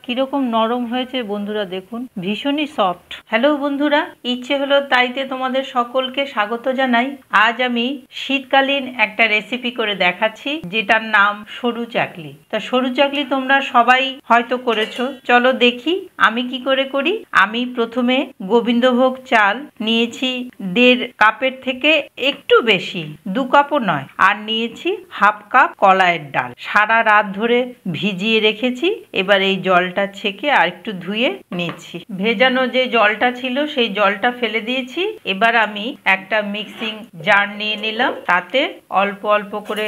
কিরকম নরম হয়েছে বন্ধুরা, দেখুন ভীষণই সফট। হ্যালো বন্ধুরা, ইচ্ছে হলো তাইতে তোমাদের সকলকে স্বাগত জানাই। আজ আমি শীতকালীন একটা রেসিপি করে দেখাচ্ছি, যেটার নাম সরু চাকলি। তা সরু চাকলি তোমরা সবাই হয়তো করেছো, চলো দেখি আমি কি করে করি। আমি প্রথমে গোবিন্দভোগ চাল নিয়েছি 1.5 কাপের থেকে একটু বেশি, 2 কাপও নয়। আর নিয়েছি 1/2 কাপ কলাইয়ের ডাল, সারা রাত ধরে ভিজিয়ে রেখেছি। এবার এই জলটা ছেঁকে আর একটু ধুয়ে নিচ্ছি। ভেজানো যে জলটা ছিল সেই জলটা ফেলে দিয়েছি। এবার আমি একটা মিক্সিং জার নিয়ে নিলাম, তাতে অল্প অল্প করে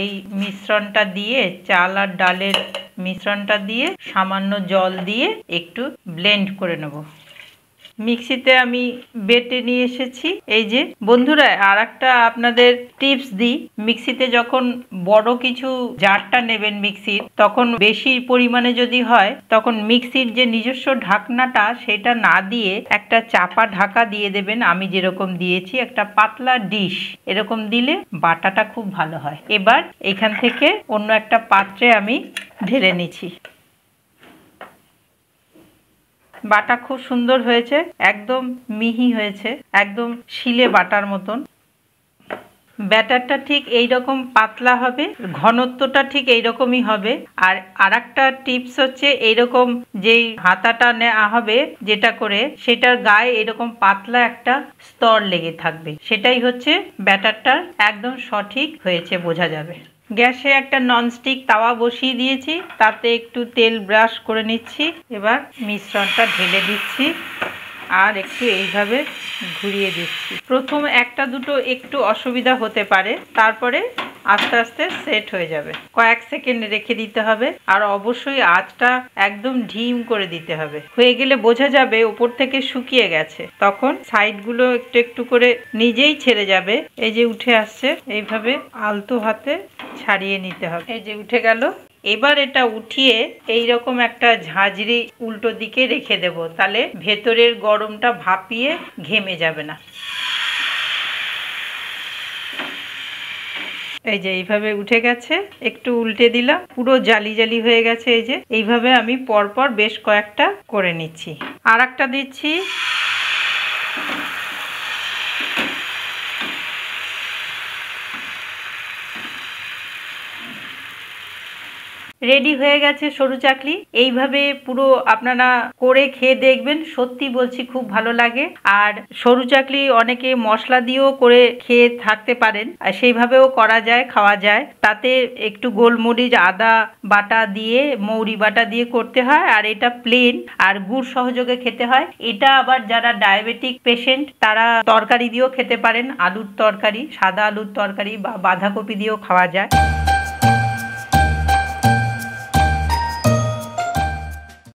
এই মিশ্রণটা দিয়ে, চাল আর ডালের মিশ্রণটা দিয়ে সামান্য জল দিয়ে একটু ব্লেন্ড করে নেব। মিক্সিতে আমি বেটে নিয়ে এসেছি। এই যে বন্ধুরা, আর একটা আপনাদের টিপস দিই, মিক্সিতে যখন বড় কিছু জারটা নেবেন মিক্সির, তখন বেশি পরিমাণে যদি হয় তখন মিক্সির যে নিজস্ব ঢাকনাটা সেটা না দিয়ে একটা চাপা ঢাকা দিয়ে দেবেন। আমি যেরকম দিয়েছি, একটা পাতলা ডিশ, এরকম দিলে বাটাটা খুব ভালো হয়। এবার এখান থেকে অন্য একটা পাত্রে আমি ঢেলে নিচ্ছি। বাটা খুব সুন্দর হয়েছে, একদম মিহি হয়েছে, একদম শিলে বাটার মতন। ব্যাটারটা ঠিক এই রকম পাতলা হবে, ঘনত্বটা ঠিক এইরকমই হবে। আর আরেকটা টিপস হচ্ছে, এইরকম যেই হাতাটা নেওয়া হবে যেটা করে, সেটার গায়ে এরকম পাতলা একটা স্তর লেগে থাকবে, সেটাই হচ্ছে ব্যাটারটার একদম সঠিক হয়েছে, বোঝা যাবে। গ্যাসে একটা ননস্টিক তাওয়া বসিয়ে দিয়েছি, তাতে একটু তেল ব্রাশ করে নিচ্ছি। এবার মিশ্রণটা ঢেলে দিচ্ছি আর একটু এইভাবে ঘুরিয়ে দিচ্ছি। প্রথম একটা দুটো একটু অসুবিধা হতে পারে, তারপরে আস্তে আস্তে সেট হয়ে যাবে। কয়েক সেকেন্ড রেখে দিতে হবে, আর অবশ্যই আঁচটা একদম ঢিম করে দিতে হবে। হয়ে গেলে বোঝা যাবে উপর থেকে শুকিয়ে গেছে, তখন সাইডগুলো একটু একটু করে নিজেই ছেড়ে যাবে। এই যে উঠে আসছে, এইভাবে আলতো হাতে ছাড়িয়ে নিতে হবে। এই যে উঠে গেল। এবার এটা উঠিয়ে এই রকম একটা ঝাঁঝরি উল্টো দিকে রেখে দেব, তাহলে ভেতরের গরমটা ভাপিয়ে ঘেমে যাবে না। এই যে এইভাবে উঠে গেছে, একটু উল্টে দিলাম, পুরো জালি জালি হয়ে গেছে। এই যে এইভাবে আমি পরপর বেশ কয়েকটা করে নিচ্ছি। আর একটা দিচ্ছি। রেডি হয়ে গেছে সরু চাকলি। এইভাবে পুরো আপনারা করে খেয়ে দেখবেন, সত্যি বলছি খুব ভালো লাগে। আর সরু চাকলি অনেকে মশলা দিয়েও করে খেয়ে থাকতে পারেন, আর সেইভাবেও করা যায়, খাওয়া যায়। তাতে একটু গোলমরিচ, আদা বাটা দিয়ে, মৌরি বাটা দিয়ে করতে হয়, আর এটা প্লেন আর গুড় সহযোগে খেতে হয়। এটা আবার যারা ডায়াবেটিক পেশেন্ট তারা তরকারি দিয়েও খেতে পারেন, আলুর তরকারি, সাদা আলুর তরকারি বা বাঁধাকপি দিয়েও খাওয়া যায়।